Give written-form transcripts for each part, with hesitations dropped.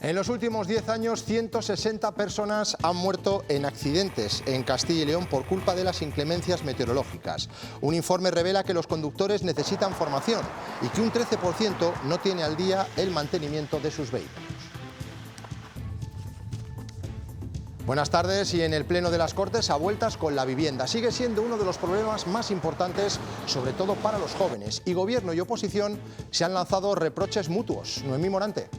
En los últimos 10 años, 160 personas han muerto en accidentes en Castilla y León por culpa de las inclemencias meteorológicas. Un informe revela que los conductores necesitan formación y que un 13% no tiene al día el mantenimiento de sus vehículos. Buenas tardes. Y en el Pleno de las Cortes, a vueltas con la vivienda. Sigue siendo uno de los problemas más importantes, sobre todo para los jóvenes. Y Gobierno y oposición se han lanzado reproches mutuos. Noemí Morante.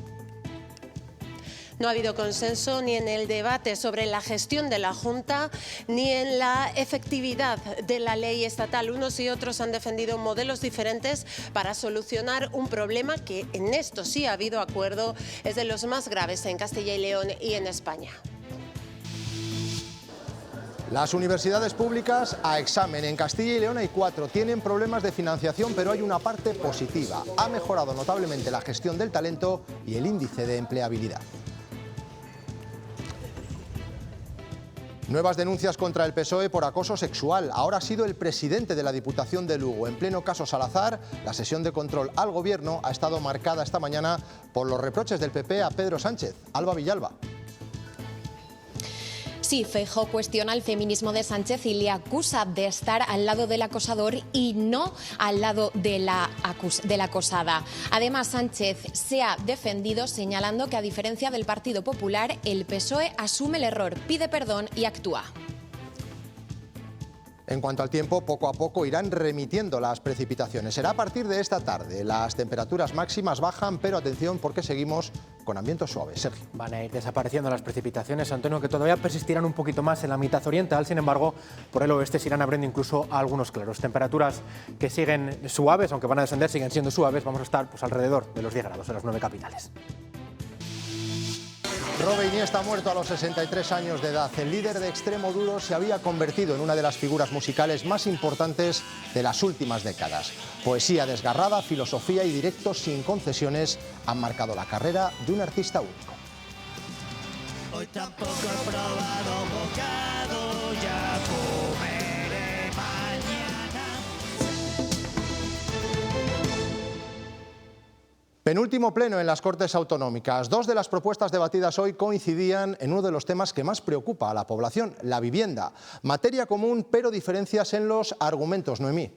No ha habido consenso ni en el debate sobre la gestión de la Junta ni en la efectividad de la ley estatal. Unos y otros han defendido modelos diferentes para solucionar un problema que en esto sí ha habido acuerdo. Es de los más graves en Castilla y León y en España. Las universidades públicas a examen. En Castilla y León hay 4. Tienen problemas de financiación, pero hay una parte positiva. Ha mejorado notablemente la gestión del talento y el índice de empleabilidad. Nuevas denuncias contra el PSOE por acoso sexual. Ahora ha sido el presidente de la Diputación de Lugo. En pleno caso Salazar, la sesión de control al Gobierno ha estado marcada esta mañana por los reproches del PP a Pedro Sánchez. Alba Villalba. Sí, Feijóo cuestiona el feminismo de Sánchez y le acusa de estar al lado del acosador y no al lado de la acosada. Además, Sánchez se ha defendido señalando que, a diferencia del Partido Popular, el PSOE asume el error, pide perdón y actúa. En cuanto al tiempo, poco a poco irán remitiendo las precipitaciones. Será a partir de esta tarde. Las temperaturas máximas bajan, pero atención porque seguimos con ambientes suaves. Sergio. Van a ir desapareciendo las precipitaciones, Antonio, que todavía persistirán un poquito más en la mitad oriental. Sin embargo, por el oeste se irán abriendo incluso algunos claros. Temperaturas que siguen suaves, aunque van a descender, siguen siendo suaves. Vamos a estar alrededor de los 10 grados en las 9 capitales. Robe Iniesta ha muerto a los 63 años de edad. El líder de Extremoduro se había convertido en una de las figuras musicales más importantes de las últimas décadas. Poesía desgarrada, filosofía y directos sin concesiones han marcado la carrera de un artista único. Hoy tampoco he probado bocado, ya comeré mañana. Penúltimo pleno en las Cortes Autonómicas. 2 de las propuestas debatidas hoy coincidían en uno de los temas que más preocupa a la población, la vivienda. Materia común, pero diferencias en los argumentos. Noemí.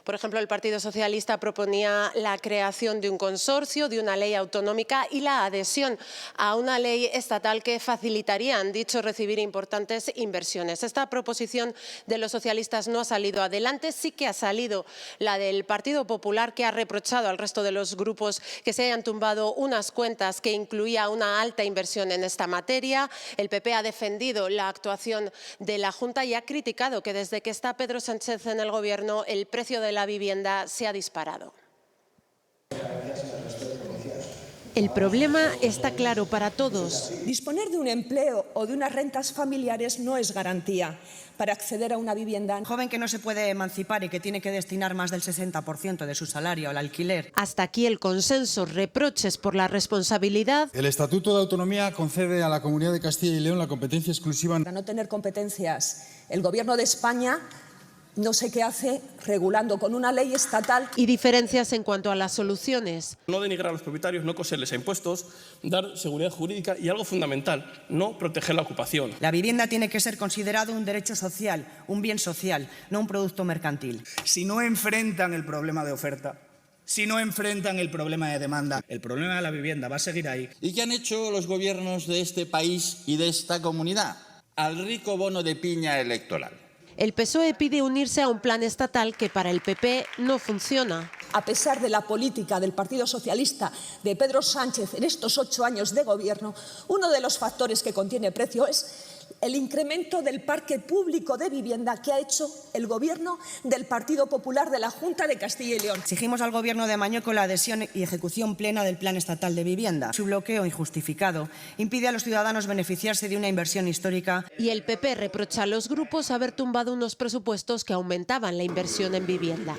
Por ejemplo, el Partido Socialista proponía la creación de un consorcio, de una ley autonómica y la adhesión a una ley estatal que facilitaría, han dicho, recibir importantes inversiones. Esta proposición de los socialistas no ha salido adelante. Sí que ha salido la del Partido Popular, que ha reprochado al resto de los grupos que se hayan tumbado unas cuentas que incluía una alta inversión en esta materia. El PP ha defendido la actuación de la Junta y ha criticado que desde que está Pedro Sánchez en el Gobierno el precio de la vivienda se ha disparado. El problema está claro para todos. Disponer de un empleo o de unas rentas familiares no es garantía para acceder a una vivienda. Un joven que no se puede emancipar y que tiene que destinar más del 60% de su salario al alquiler. Hasta aquí el consenso, reproches por la responsabilidad. El Estatuto de Autonomía concede a la Comunidad de Castilla y León la competencia exclusiva. Para no tener competencias, el Gobierno de España no sé qué hace regulando con una ley estatal. Y diferencias en cuanto a las soluciones. No denigrar a los propietarios, no coserles a impuestos, dar seguridad jurídica y algo fundamental, no proteger la ocupación. La vivienda tiene que ser considerado un derecho social, un bien social, no un producto mercantil. Si no enfrentan el problema de oferta, si no enfrentan el problema de demanda, el problema de la vivienda va a seguir ahí. ¿Y qué han hecho los gobiernos de este país y de esta comunidad? Al rico bono de piña electoral. El PSOE pide unirse a un plan estatal que para el PP no funciona. A pesar de la política del Partido Socialista de Pedro Sánchez en estos 8 años de gobierno, uno de los factores que contiene precio es el incremento del parque público de vivienda que ha hecho el Gobierno del Partido Popular de la Junta de Castilla y León. Exigimos al Gobierno de Mañueco la adhesión y ejecución plena del Plan Estatal de Vivienda. Su bloqueo injustificado impide a los ciudadanos beneficiarse de una inversión histórica. Y el PP reprocha a los grupos haber tumbado unos presupuestos que aumentaban la inversión en vivienda.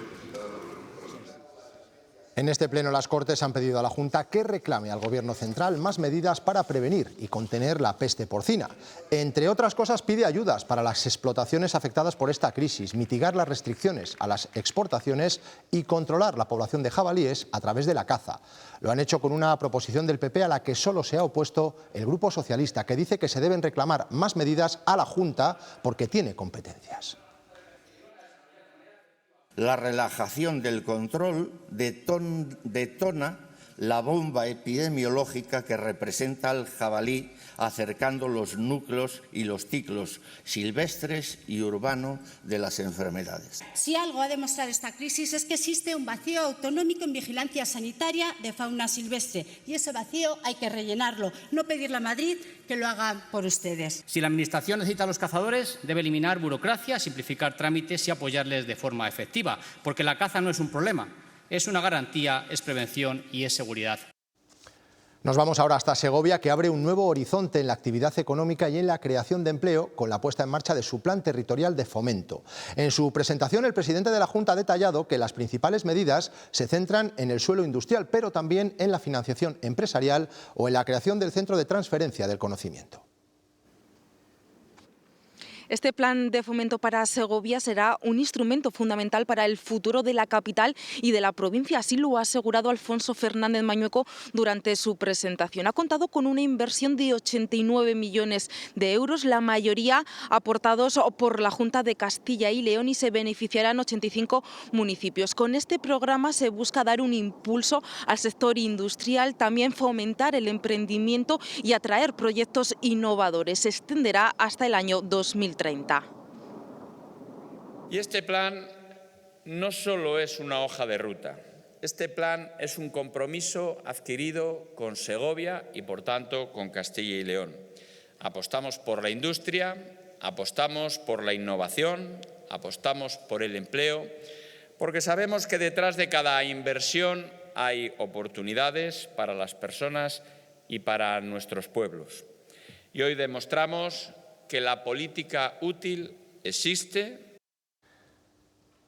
En este pleno las Cortes han pedido a la Junta que reclame al Gobierno central más medidas para prevenir y contener la peste porcina. Entre otras cosas pide ayudas para las explotaciones afectadas por esta crisis, mitigar las restricciones a las exportaciones y controlar la población de jabalíes a través de la caza. Lo han hecho con una proposición del PP a la que solo se ha opuesto el Grupo Socialista, que dice que se deben reclamar más medidas a la Junta porque tiene competencias. La relajación del control detona la bomba epidemiológica que representa al jabalí, acercando los núcleos y los ciclos silvestres y urbanos de las enfermedades. Si algo ha demostrado esta crisis es que existe un vacío autonómico en vigilancia sanitaria de fauna silvestre y ese vacío hay que rellenarlo, no pedirle a Madrid que lo haga por ustedes. Si la Administración necesita a los cazadores, debe eliminar burocracia, simplificar trámites y apoyarles de forma efectiva, porque la caza no es un problema. Es una garantía, es prevención y es seguridad. Nos vamos ahora hasta Segovia, que abre un nuevo horizonte en la actividad económica y en la creación de empleo con la puesta en marcha de su plan territorial de fomento. En su presentación, el presidente de la Junta ha detallado que las principales medidas se centran en el suelo industrial, pero también en la financiación empresarial o en la creación del centro de transferencia del conocimiento. Este plan de fomento para Segovia será un instrumento fundamental para el futuro de la capital y de la provincia. Así lo ha asegurado Alfonso Fernández Mañueco durante su presentación. Ha contado con una inversión de 89 millones de euros, la mayoría aportados por la Junta de Castilla y León, y se beneficiarán 85 municipios. Con este programa se busca dar un impulso al sector industrial, también fomentar el emprendimiento y atraer proyectos innovadores. Se extenderá hasta el año 2030. Y este plan no solo es una hoja de ruta, este plan es un compromiso adquirido con Segovia y, por tanto, con Castilla y León. Apostamos por la industria, apostamos por la innovación, apostamos por el empleo, porque sabemos que detrás de cada inversión hay oportunidades para las personas y para nuestros pueblos. Y hoy demostramos que la política útil existe.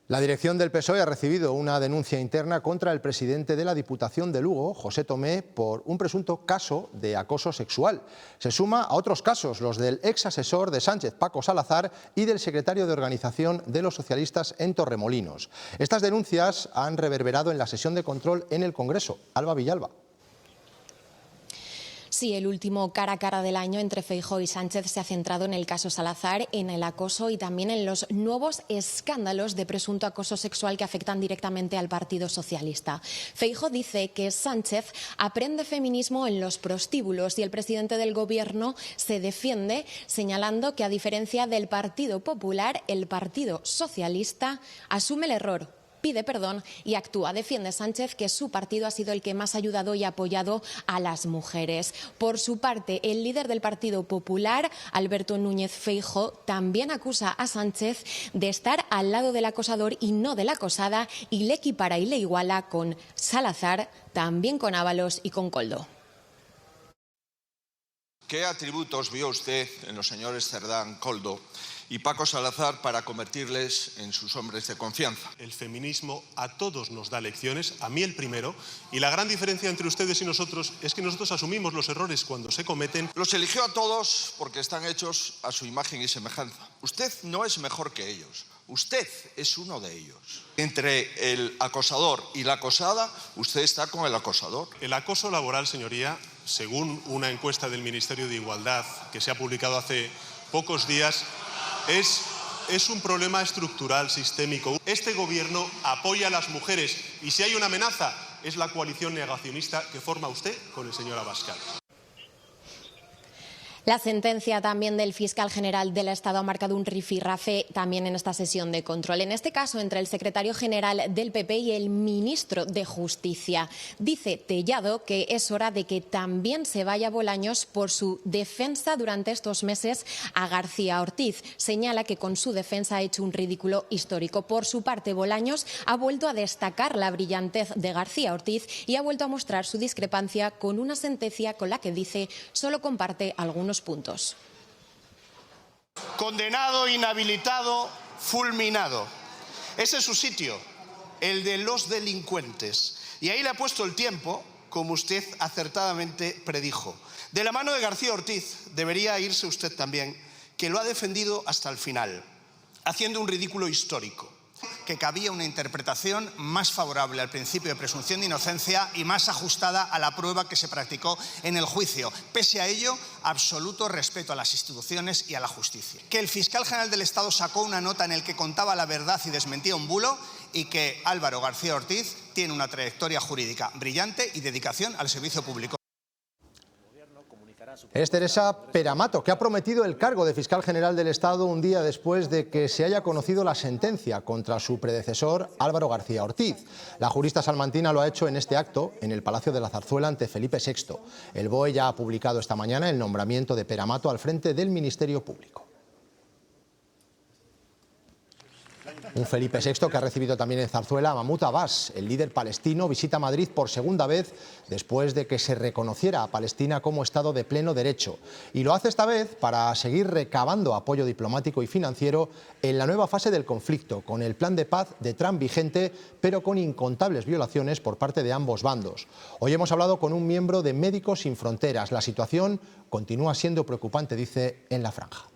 La dirección del PSOE ha recibido una denuncia interna contra el presidente de la Diputación de Lugo, José Tomé, por un presunto caso de acoso sexual. Se suma a otros casos, los del ex asesor de Sánchez, Paco Salazar, y del secretario de organización de los socialistas en Torremolinos. Estas denuncias han reverberado en la sesión de control en el Congreso. Alba Villalba. Sí, el último cara a cara del año entre Feijóo y Sánchez se ha centrado en el caso Salazar, en el acoso y también en los nuevos escándalos de presunto acoso sexual que afectan directamente al Partido Socialista. Feijóo dice que Sánchez aprende feminismo en los prostíbulos y el presidente del Gobierno se defiende señalando que, a diferencia del Partido Popular, el Partido Socialista asume el error, pide perdón y actúa. Defiende Sánchez que su partido ha sido el que más ha ayudado y apoyado a las mujeres. Por su parte, el líder del Partido Popular, Alberto Núñez Feijóo, también acusa a Sánchez de estar al lado del acosador y no de la acosada, y le equipara y le iguala con Salazar, también con Ábalos y con Koldo. ¿Qué atributos vio usted en los señores Cerdán, Koldo y Paco Salazar para convertirles en sus hombres de confianza? El feminismo a todos nos da lecciones, a mí el primero, y la gran diferencia entre ustedes y nosotros es que nosotros asumimos los errores cuando se cometen. Los eligió a todos porque están hechos a su imagen y semejanza. Usted no es mejor que ellos, usted es uno de ellos. Entre el acosador y la acosada, usted está con el acosador. El acoso laboral, señoría, según una encuesta del Ministerio de Igualdad que se ha publicado hace pocos días, es un problema estructural, sistémico. Este gobierno apoya a las mujeres y si hay una amenaza es la coalición negacionista que forma usted con el señor Abascal. La sentencia también del fiscal general del Estado ha marcado un rifirrafe también en esta sesión de control. En este caso, entre el secretario general del PP y el ministro de Justicia. Dice Tellado que es hora de que también se vaya Bolaños por su defensa durante estos meses a García Ortiz. Señala que con su defensa ha hecho un ridículo histórico. Por su parte, Bolaños ha vuelto a destacar la brillantez de García Ortiz y ha vuelto a mostrar su discrepancia con una sentencia con la que dice solo comparte algunos puntos. Condenado, inhabilitado, fulminado. Ese es su sitio, el de los delincuentes. Y ahí le ha puesto el tiempo, como usted acertadamente predijo. De la mano de García Ortiz debería irse usted también, que lo ha defendido hasta el final, haciendo un ridículo histórico. Que cabía una interpretación más favorable al principio de presunción de inocencia y más ajustada a la prueba que se practicó en el juicio. Pese a ello, absoluto respeto a las instituciones y a la justicia. Que el fiscal general del Estado sacó una nota en la que contaba la verdad y desmentía un bulo, y que Álvaro García Ortiz tiene una trayectoria jurídica brillante y dedicación al servicio público. Es Teresa Peramato, que ha prometido el cargo de fiscal general del Estado un día después de que se haya conocido la sentencia contra su predecesor Álvaro García Ortiz. La jurista salmantina lo ha hecho en este acto en el Palacio de la Zarzuela ante Felipe VI. El BOE ya ha publicado esta mañana el nombramiento de Peramato al frente del Ministerio Público. Un Felipe VI que ha recibido también en Zarzuela a Mahmoud Abbas, el líder palestino, visita Madrid por segunda vez después de que se reconociera a Palestina como Estado de pleno derecho. Y lo hace esta vez para seguir recabando apoyo diplomático y financiero en la nueva fase del conflicto, con el plan de paz de Trump vigente, pero con incontables violaciones por parte de ambos bandos. Hoy hemos hablado con un miembro de Médicos Sin Fronteras. La situación continúa siendo preocupante, dice, en la franja.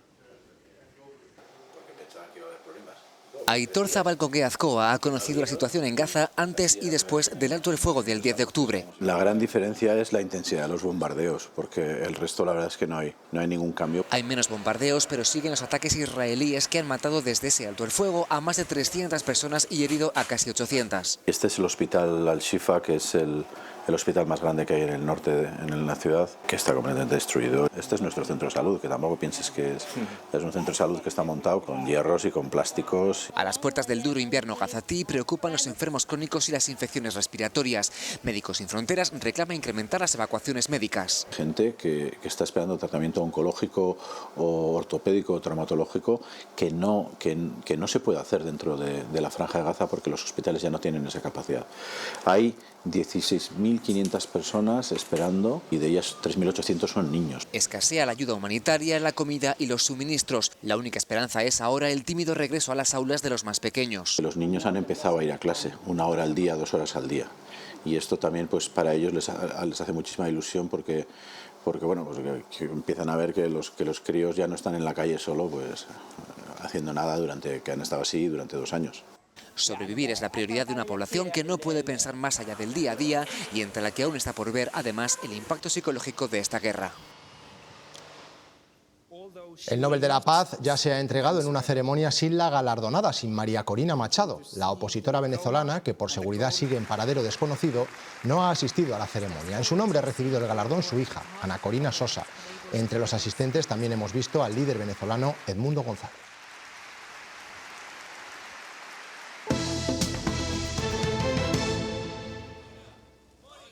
Aitor Zabalcoque Azcoa ha conocido la situación en Gaza antes y después del alto el fuego del 10 de octubre. La gran diferencia es la intensidad de los bombardeos, porque el resto la verdad es que no hay ningún cambio. Hay menos bombardeos, pero siguen los ataques israelíes que han matado desde ese alto el fuego a más de 300 personas y herido a casi 800. Este es el hospital Al-Shifa, que es el hospital más grande que hay en el norte, en la ciudad, que está completamente destruido. Este es nuestro centro de salud, que tampoco pienses que es un centro de salud que está montado con hierros y con plásticos. A las puertas del duro invierno gazatí preocupan los enfermos crónicos y las infecciones respiratorias. Médicos Sin Fronteras reclama incrementar las evacuaciones médicas. Gente que está esperando tratamiento oncológico o ortopédico o traumatológico que no se puede hacer dentro de la franja de Gaza porque los hospitales ya no tienen esa capacidad. Hay 16.500 personas esperando y de ellas 3.800 son niños. Escasea la ayuda humanitaria, la comida y los suministros. La única esperanza es ahora el tímido regreso a las aulas de los más pequeños. Los niños han empezado a ir a clase 1 hora al día, 2 horas al día. Y esto también pues para ellos les hace muchísima ilusión porque que empiezan a ver que los críos ya no están en la calle solo pues haciendo nada que han estado así durante 2 años. Sobrevivir es la prioridad de una población que no puede pensar más allá del día a día y entre la que aún está por ver, además, el impacto psicológico de esta guerra. El Nobel de la Paz ya se ha entregado en una ceremonia sin la galardonada, sin María Corina Machado. La opositora venezolana, que por seguridad sigue en paradero desconocido, no ha asistido a la ceremonia. En su nombre ha recibido el galardón su hija, Ana Corina Sosa. Entre los asistentes también hemos visto al líder venezolano Edmundo González.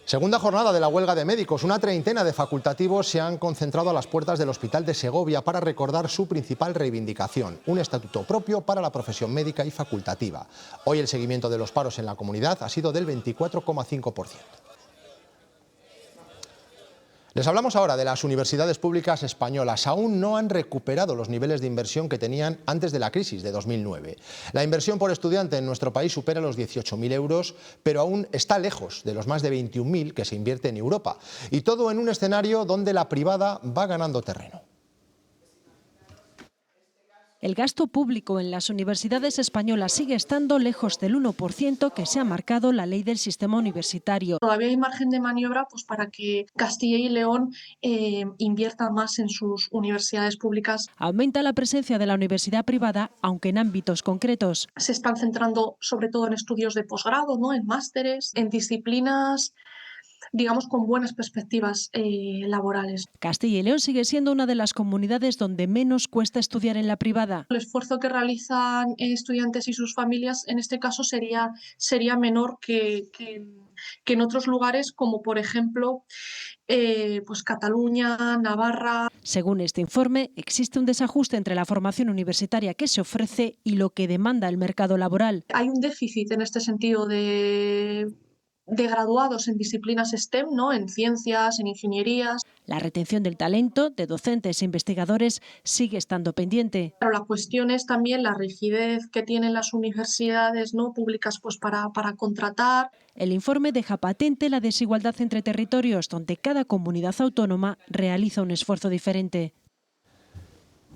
Segunda jornada de la huelga de médicos. Una treintena de facultativos se han concentrado a las puertas del Hospital de Segovia para recordar su principal reivindicación, un estatuto propio para la profesión médica y facultativa. Hoy el seguimiento de los paros en la comunidad ha sido del 24,5%. Les hablamos ahora de las universidades públicas españolas. Aún no han recuperado los niveles de inversión que tenían antes de la crisis de 2009. La inversión por estudiante en nuestro país supera los 18.000 euros, pero aún está lejos de los más de 21.000 que se invierte en Europa. Y todo en un escenario donde la privada va ganando terreno. El gasto público en las universidades españolas sigue estando lejos del 1% que se ha marcado la ley del sistema universitario. Todavía hay margen de maniobra para que Castilla y León invierta más en sus universidades públicas. Aumenta la presencia de la universidad privada, aunque en ámbitos concretos. Se están centrando sobre todo en estudios de posgrado, ¿no? En másteres, en disciplinas, digamos, con buenas perspectivas laborales. Castilla y León sigue siendo una de las comunidades donde menos cuesta estudiar en la privada. El esfuerzo que realizan estudiantes y sus familias en este caso sería menor que en otros lugares, como por ejemplo pues Cataluña, Navarra. Según este informe, existe un desajuste entre la formación universitaria que se ofrece y lo que demanda el mercado laboral. Hay un déficit en este sentido de graduados en disciplinas STEM, ¿no? En ciencias, en ingenierías. La retención del talento de docentes e investigadores sigue estando pendiente. Pero la cuestión es también la rigidez que tienen las universidades, ¿no?, públicas, pues para contratar. El informe deja patente la desigualdad entre territorios, donde cada comunidad autónoma realiza un esfuerzo diferente.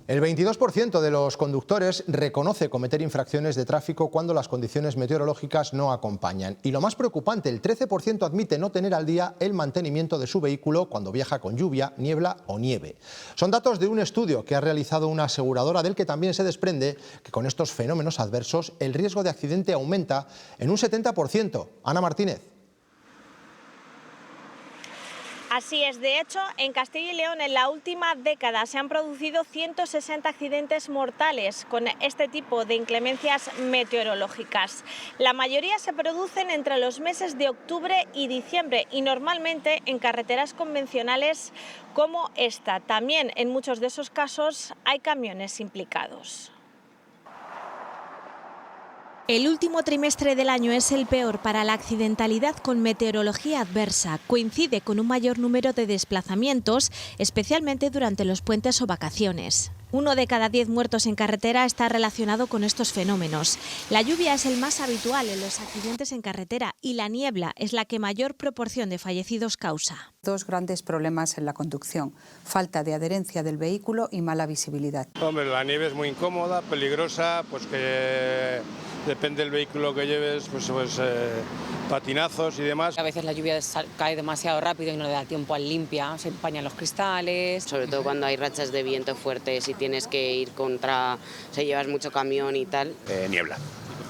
El 22% de los conductores reconoce cometer infracciones de tráfico cuando las condiciones meteorológicas no acompañan. Y lo más preocupante, el 13% admite no tener al día el mantenimiento de su vehículo cuando viaja con lluvia, niebla o nieve. Son datos de un estudio que ha realizado una aseguradora, del que también se desprende que con estos fenómenos adversos el riesgo de accidente aumenta en un 70%. Ana Martínez. Así es, de hecho, en Castilla y León en la última década se han producido 160 accidentes mortales con este tipo de inclemencias meteorológicas. La mayoría se producen entre los meses de octubre y diciembre y normalmente en carreteras convencionales como esta. También en muchos de esos casos hay camiones implicados. El último trimestre del año es el peor para la accidentalidad con meteorología adversa. Coincide con un mayor número de desplazamientos, especialmente durante los puentes o vacaciones. 1 de cada 10 muertos en carretera está relacionado con estos fenómenos. La lluvia es el más habitual en los accidentes en carretera y la niebla es la que mayor proporción de fallecidos causa. Dos grandes problemas en la conducción: falta de adherencia del vehículo y mala visibilidad. Hombre, la nieve es muy incómoda, peligrosa, pues que depende del vehículo que lleves, pues patinazos y demás. A veces la lluvia cae demasiado rápido y no le da tiempo al limpia, se empañan los cristales. Sobre todo cuando hay rachas de viento fuertes y tienes que ir llevas mucho camión y tal. Niebla,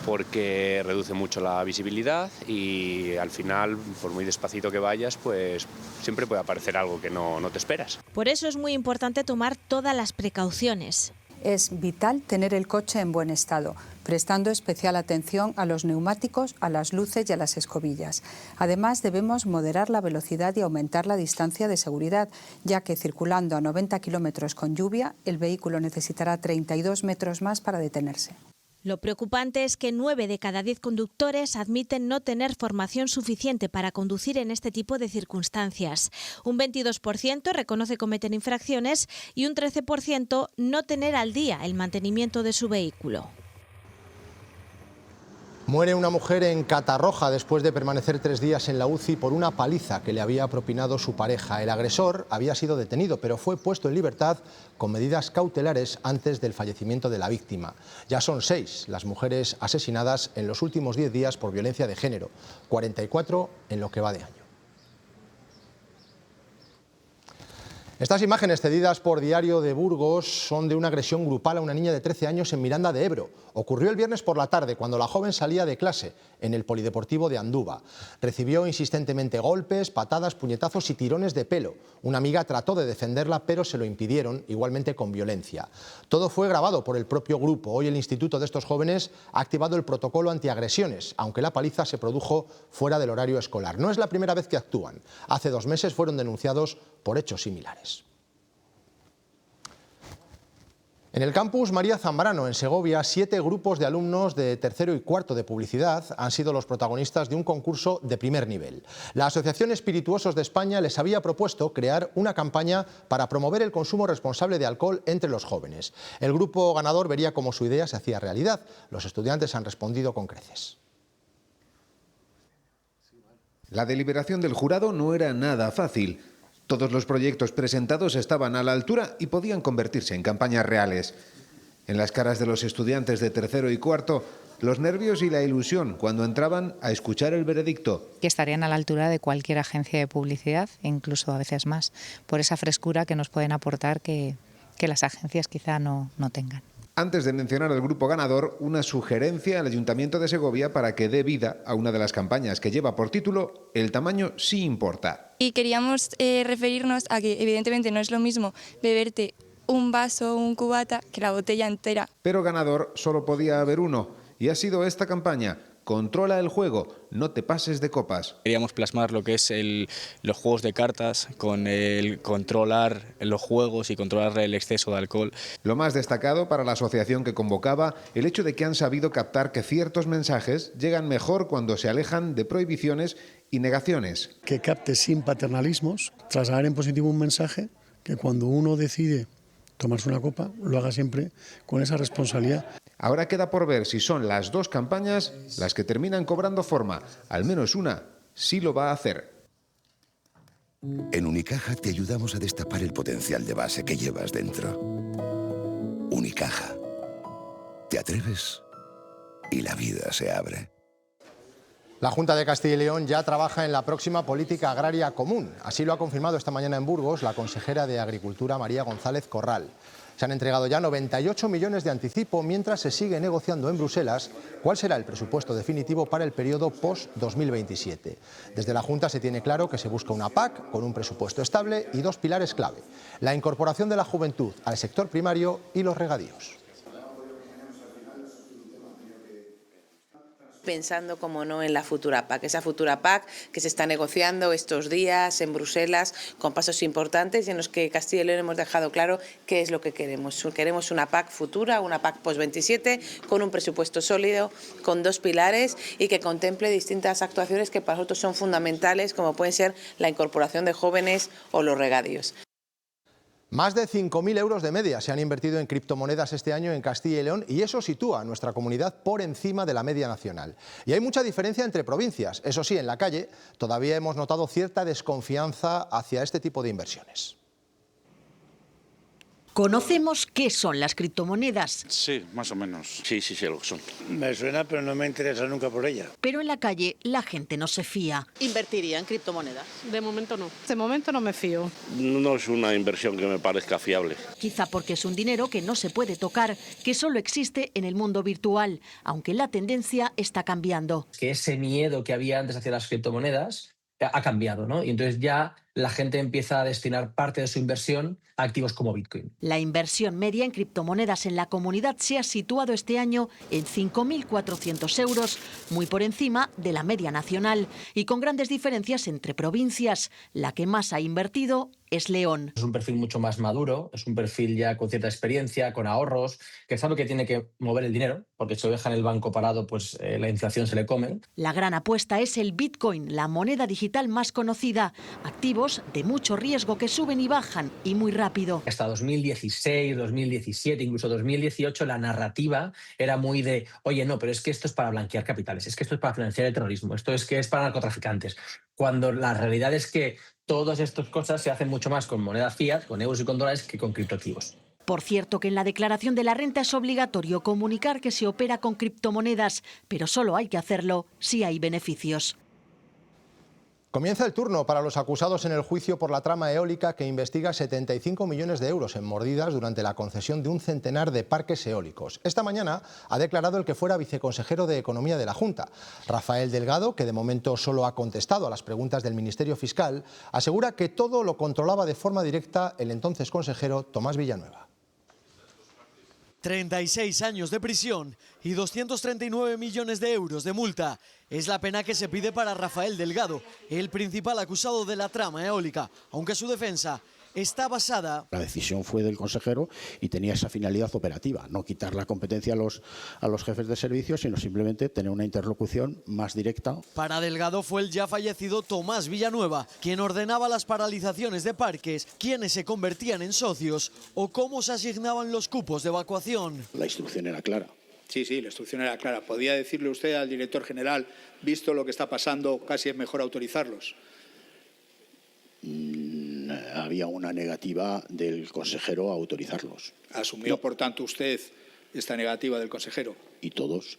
porque reduce mucho la visibilidad y al final, por muy despacito que vayas, pues siempre puede aparecer algo que no te esperas. Por eso es muy importante tomar todas las precauciones. Es vital tener el coche en buen estado, prestando especial atención a los neumáticos, a las luces y a las escobillas. Además, debemos moderar la velocidad y aumentar la distancia de seguridad, ya que circulando a 90 kilómetros con lluvia, el vehículo necesitará 32 metros más para detenerse. Lo preocupante es que 9 de cada 10 conductores admiten no tener formación suficiente para conducir en este tipo de circunstancias. Un 22% reconoce cometer infracciones y un 13% no tener al día el mantenimiento de su vehículo. Muere una mujer en Catarroja después de permanecer 3 días en la UCI por una paliza que le había propinado su pareja. El agresor había sido detenido, pero fue puesto en libertad con medidas cautelares antes del fallecimiento de la víctima. Ya son 6 las mujeres asesinadas en los últimos 10 días por violencia de género, 44 en lo que va de año. Estas imágenes cedidas por Diario de Burgos son de una agresión grupal a una niña de 13 años en Miranda de Ebro. Ocurrió el viernes por la tarde, cuando la joven salía de clase en el polideportivo de Andúba. Recibió insistentemente golpes, patadas, puñetazos y tirones de pelo. Una amiga trató de defenderla, pero se lo impidieron, igualmente con violencia. Todo fue grabado por el propio grupo. Hoy el instituto de estos jóvenes ha activado el protocolo antiagresiones, aunque la paliza se produjo fuera del horario escolar. No es la primera vez que actúan. Hace 2 meses fueron denunciados por hechos similares. En el campus María Zambrano, en Segovia, 7 grupos de alumnos de tercero y cuarto de publicidad han sido los protagonistas de un concurso de primer nivel. La Asociación Espirituosos de España les había propuesto crear una campaña para promover el consumo responsable de alcohol entre los jóvenes. El grupo ganador vería cómo su idea se hacía realidad. Los estudiantes han respondido con creces. La deliberación del jurado no era nada fácil. Todos los proyectos presentados estaban a la altura y podían convertirse en campañas reales. En las caras de los estudiantes de tercero y cuarto, los nervios y la ilusión cuando entraban a escuchar el veredicto. Que estarían a la altura de cualquier agencia de publicidad, incluso a veces más, por esa frescura que nos pueden aportar que las agencias quizá no tengan. Antes de mencionar al grupo ganador, una sugerencia al Ayuntamiento de Segovia para que dé vida a una de las campañas que lleva por título "El tamaño sí importa". Y queríamos referirnos a que evidentemente no es lo mismo beberte un vaso o un cubata que la botella entera. Pero ganador solo podía haber uno, y ha sido esta campaña: controla el juego, no te pases de copas. Queríamos plasmar lo que es los juegos de cartas con el controlar los juegos y controlar el exceso de alcohol. Lo más destacado para la asociación que convocaba, el hecho de que han sabido captar que ciertos mensajes llegan mejor cuando se alejan de prohibiciones y negaciones. Que capte sin paternalismos, trasladar en positivo un mensaje que cuando uno decide tomarse una copa, lo haga siempre con esa responsabilidad. Ahora queda por ver si son las dos campañas las que terminan cobrando forma. Al menos una sí lo va a hacer. En Unicaja te ayudamos a destapar el potencial de base que llevas dentro. Unicaja. Te atreves y la vida se abre. La Junta de Castilla y León ya trabaja en la próxima política agraria común. Así lo ha confirmado esta mañana en Burgos la consejera de Agricultura, María González Corral. Se han entregado ya 98 millones de anticipo, mientras se sigue negociando en Bruselas cuál será el presupuesto definitivo para el periodo post-2027. Desde la Junta se tiene claro que se busca una PAC con un presupuesto estable y dos pilares clave: la incorporación de la juventud al sector primario y los regadíos. Pensando, como no, en la futura PAC, esa futura PAC que se está negociando estos días en Bruselas con pasos importantes y en los que Castilla y León hemos dejado claro qué es lo que queremos. Queremos una PAC futura, una PAC post-27, con un presupuesto sólido, con dos pilares y que contemple distintas actuaciones que para nosotros son fundamentales, como pueden ser la incorporación de jóvenes o los regadíos. Más de 5.000 euros de media se han invertido en criptomonedas este año en Castilla y León, y eso sitúa a nuestra comunidad por encima de la media nacional. Y hay mucha diferencia entre provincias. Eso sí, en la calle todavía hemos notado cierta desconfianza hacia este tipo de inversiones. ¿Conocemos qué son las criptomonedas? Sí, más o menos. Sí, lo que son. Me suena, pero no me interesa nunca por ella. Pero en la calle la gente no se fía. ¿Invertiría en criptomonedas? De momento no. De momento no me fío. No es una inversión que me parezca fiable. Quizá porque es un dinero que no se puede tocar, que solo existe en el mundo virtual, aunque la tendencia está cambiando. Que ese miedo que había antes hacia las criptomonedas ha cambiado, ¿no? Y entonces ya la gente empieza a destinar parte de su inversión a activos como Bitcoin. La inversión media en criptomonedas en la comunidad se ha situado este año en 5.400 euros, muy por encima de la media nacional y con grandes diferencias entre provincias. La que más ha invertido es León. Es un perfil mucho más maduro, es un perfil ya con cierta experiencia, con ahorros, que sabe que tiene que mover el dinero, porque si lo deja en el banco parado, pues la inflación se le come. La gran apuesta es el Bitcoin, la moneda digital más conocida. Activos de mucho riesgo que suben y bajan y muy rápido. Hasta 2016, 2017, incluso 2018, la narrativa era muy de, oye, no, pero es que esto es para blanquear capitales, es que esto es para financiar el terrorismo, esto es que es para narcotraficantes. Cuando la realidad es que todas estas cosas se hacen mucho más con moneda fiat, con euros y con dólares, que con criptoactivos. Por cierto, que en la declaración de la renta es obligatorio comunicar que se opera con criptomonedas, pero solo hay que hacerlo si hay beneficios. Comienza el turno para los acusados en el juicio por la trama eólica que investiga 75 millones de euros en mordidas durante la concesión de un centenar de parques eólicos. Esta mañana ha declarado el que fuera viceconsejero de Economía de la Junta. Rafael Delgado, que de momento solo ha contestado a las preguntas del Ministerio Fiscal, asegura que todo lo controlaba de forma directa el entonces consejero Tomás Villanueva. 36 años de prisión y 239 millones de euros de multa. Es la pena que se pide para Rafael Delgado, el principal acusado de la trama eólica, aunque su defensa está basada. La decisión fue del consejero y tenía esa finalidad operativa, no quitar la competencia a los jefes de servicio, sino simplemente tener una interlocución más directa. Para Delgado fue el ya fallecido Tomás Villanueva quien ordenaba las paralizaciones de parques, quiénes se convertían en socios o cómo se asignaban los cupos de evacuación. La instrucción era clara. Sí, la instrucción era clara. ¿Podía decirle usted al director general, visto lo que está pasando, casi es mejor autorizarlos? Había una negativa del consejero a autorizarlos. ¿Asumió, por tanto, usted esta negativa del consejero? Y todos.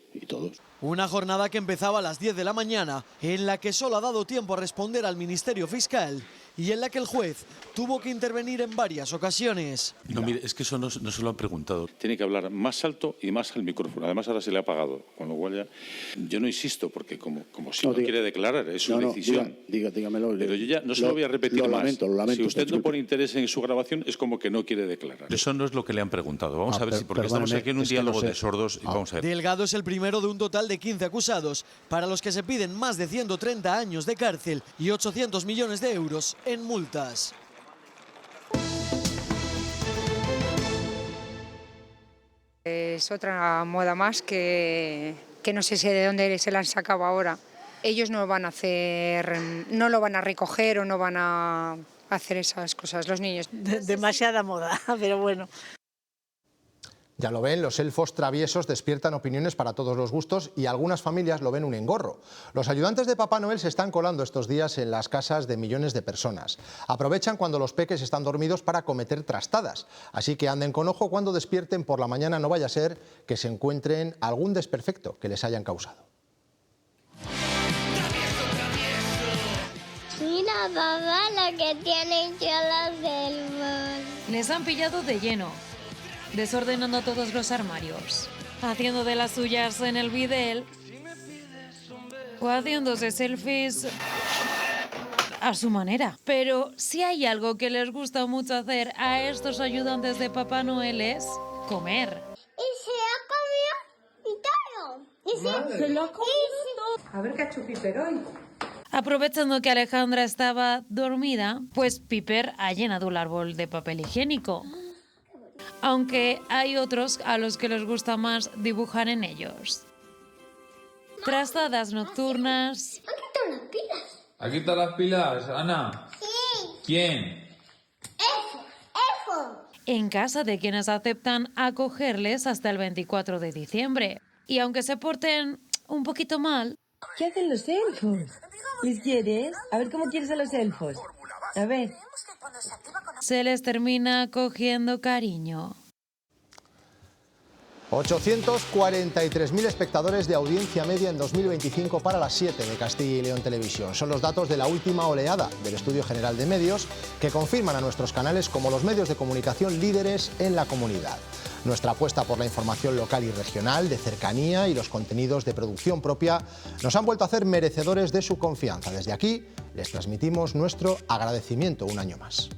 Una jornada que empezaba a las 10 de la mañana, en la que solo ha dado tiempo a responder al Ministerio Fiscal y en la que el juez tuvo que intervenir en varias ocasiones. No, mire, es que eso no se lo han preguntado. Tiene que hablar más alto y más al micrófono. Además, ahora se le ha apagado, con lo cual ya... Yo no insisto, porque como si no quiere declarar, es su decisión. Dígamelo. Pero yo ya no se lo voy a repetir más. Lo lamento. Si usted no pone interés en su grabación, es como que no quiere declarar. Eso no es lo que le han preguntado. Vamos a ver si, porque estamos aquí en un diálogo de sordos. Y vamos a ver. Delgado es el primero de un total de 15 acusados, para los que se piden más de 130 años de cárcel y 800 millones de euros en multas. Es otra moda más que no sé si de dónde se la han sacado ahora, ellos no van a hacer, no lo van a recoger o no van a hacer esas cosas, los niños. Demasiada moda, pero bueno. Ya lo ven, los elfos traviesos despiertan opiniones para todos los gustos y algunas familias lo ven un engorro. Los ayudantes de Papá Noel se están colando estos días en las casas de millones de personas. Aprovechan cuando los peques están dormidos para cometer trastadas. Así que anden con ojo cuando despierten por la mañana, no vaya a ser que se encuentren algún desperfecto que les hayan causado. Mira, papá, lo que tienen yo los elfos. Les han pillado de lleno, desordenando todos los armarios, haciendo de las suyas en el bidel o haciéndose selfies a su manera. Pero si hay algo que les gusta mucho hacer a estos ayudantes de Papá Noel es comer. Y se ha comido todo. Se lo ha comido todo. A ver qué ha hecho Piper hoy. Aprovechando que Alejandra estaba dormida, pues Piper ha llenado el árbol de papel higiénico. Aunque hay otros a los que les gusta más dibujar en ellos. Trastadas nocturnas. ¿Han quitado las pilas? ¿Ha quitado las pilas, Ana? Sí. ¿Quién? Elfo. En casa de quienes aceptan acogerles hasta el 24 de diciembre. Y aunque se porten un poquito mal... ¿Qué hacen los elfos? ¿Les quieres? A ver cómo quieres a los elfos. A ver. Se les termina cogiendo cariño. 843.000 espectadores de audiencia media en 2025 para las 7 de Castilla y León Televisión. Son los datos de la última oleada del Estudio General de Medios que confirman a nuestros canales como los medios de comunicación líderes en la comunidad. Nuestra apuesta por la información local y regional, de cercanía y los contenidos de producción propia nos han vuelto a hacer merecedores de su confianza. Desde aquí les transmitimos nuestro agradecimiento un año más.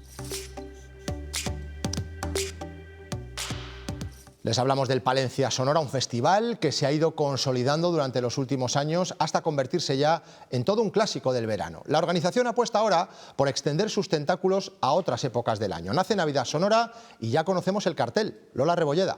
Les hablamos del Palencia Sonora, un festival que se ha ido consolidando durante los últimos años hasta convertirse ya en todo un clásico del verano. La organización apuesta ahora por extender sus tentáculos a otras épocas del año. Nace Navidad Sonora y ya conocemos el cartel. Lola Rebolleda.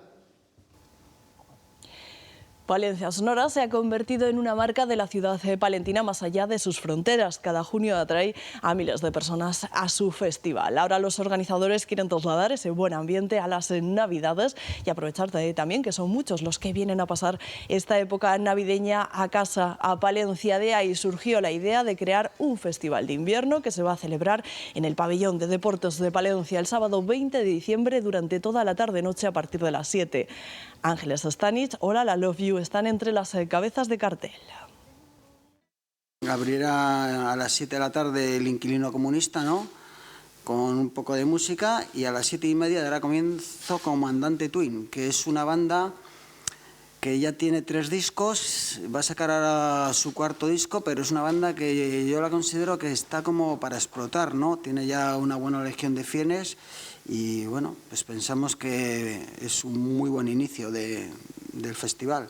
Palencia Sonora se ha convertido en una marca de la ciudad palentina más allá de sus fronteras. Cada junio atrae a miles de personas a su festival. Ahora los organizadores quieren trasladar ese buen ambiente a las Navidades y aprovechar también que son muchos los que vienen a pasar esta época navideña a casa, a Palencia. De ahí surgió la idea de crear un festival de invierno que se va a celebrar en el pabellón de deportes de Palencia el sábado 20 de diciembre durante toda la tarde-noche a partir de las 7. Ángeles Stanich, Hola, la Love You están entre las cabezas de cartel. Abrirá a las 7 de la tarde el Inquilino Comunista, ¿no?, con un poco de música, y a las 7:30 dará comienzo Comandante Twin, que es una banda que ya tiene 3 discos, va a sacar ahora su 4º disco, pero es una banda que yo la considero que está como para explotar, ¿no? Tiene ya una buena legión de fieles y bueno, pues pensamos que es un muy buen inicio del festival.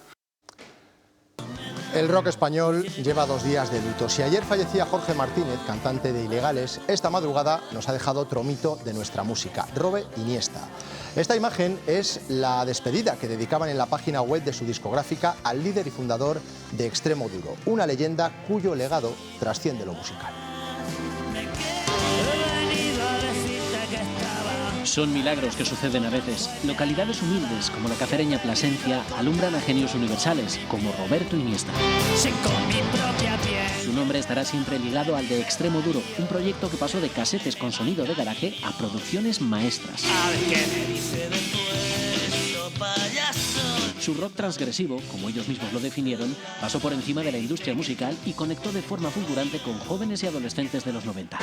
El rock español lleva 2 días de luto. Si ayer fallecía Jorge Martínez, cantante de Ilegales, esta madrugada nos ha dejado otro mito de nuestra música, Robe Iniesta. Esta imagen es la despedida que dedicaban en la página web de su discográfica al líder y fundador de Extremo Duro, una leyenda cuyo legado trasciende lo musical. Son milagros que suceden a veces. Localidades humildes como la cacereña Plasencia alumbran a genios universales como Roberto Iniesta. Su nombre estará siempre ligado al de Extremo Duro, un proyecto que pasó de casetes con sonido de garaje a producciones maestras. Su rock transgresivo, como ellos mismos lo definieron, pasó por encima de la industria musical y conectó de forma fulgurante con jóvenes y adolescentes de los 90.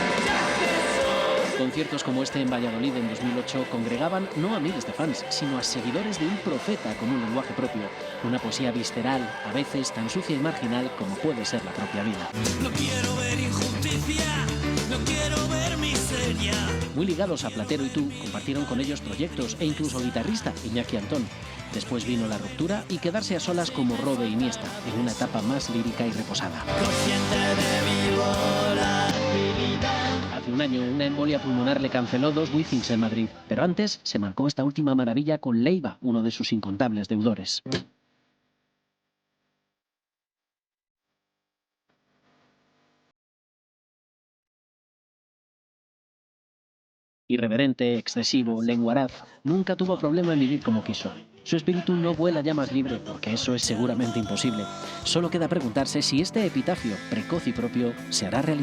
Conciertos como este en Valladolid en 2008 congregaban no a miles de fans, sino a seguidores de un profeta con un lenguaje propio, una poesía visceral, a veces tan sucia y marginal como puede ser la propia vida. No quiero ver injusticia, no quiero ver miseria. Muy ligados a Platero y Tú, compartieron con ellos proyectos e incluso guitarrista Iñaki Antón. Después vino la ruptura y quedarse a solas como Robe Iniesta, en una etapa más lírica y reposada. Hace un año, una embolia pulmonar le canceló 2 briefings en Madrid, pero antes se marcó esta última maravilla con Leiva, uno de sus incontables deudores. Irreverente, excesivo, lenguaraz, nunca tuvo problema en vivir como quiso. Su espíritu no vuela ya más libre, porque eso es seguramente imposible. Solo queda preguntarse si este epitafio precoz y propio se hará realidad.